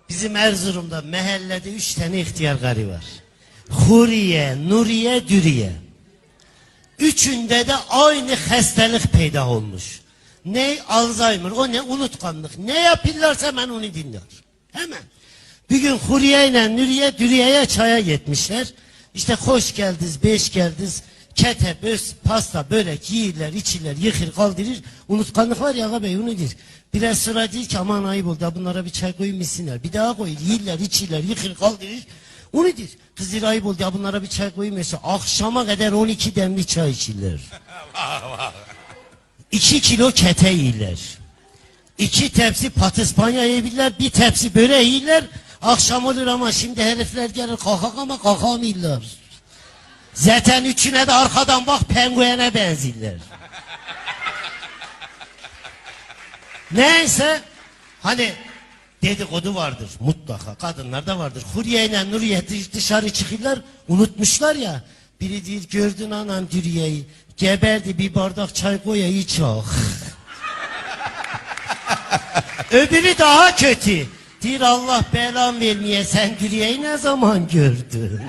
Bizim Erzurum'da mahallede 3 tane ihtiyar gari var. Huriye, Nuriye, Dürüye. Üçünde de aynı hastalık peyda olmuş. Ne Alzheimer, o ne unutkanlık. Ne yapırlarsa ben onu dinler. Hemen. Bir gün Huriye ile Nuriye, Dürüye'ye çaya gitmişler. İşte hoş geldiniz, beş geldiniz. Kete, böz, pasta, börek yiyirler, içirler, yıkır, kaldırır. Unutkanlık var ya ağabey, onu dir. Biraz sonra değil ki aman ayıp oldu, bunlara bir çay koyun misinler. Bir daha koyur, yiyirler, içirler, yıkır, kaldırır. Onu dir. Kızdır ayıp oldu, bunlara bir çay koyun misin. Akşama kadar 12 demli çay içirler. 2 kilo kete yiyirler. 2 tepsi patispanya yiyebilirler, 1 tepsi börek yiyirler. Akşam olur ama şimdi herifler gelir kalkak ama kalkamıyorlar. Zaten üçüne de arkadan bak penguene benzirler. Neyse hani dedikodu vardır mutlaka, kadınlarda vardır. Huriye ile Nuriye dışarı çıkırlar, unutmuşlar ya. Biri diyor gördün anan Dürüye'yi, geberdi bir bardak çay koyayı çok. Öbürü daha kötü. Dir Allah belan vermeye, sen Dürüye'yi ne zaman gördün?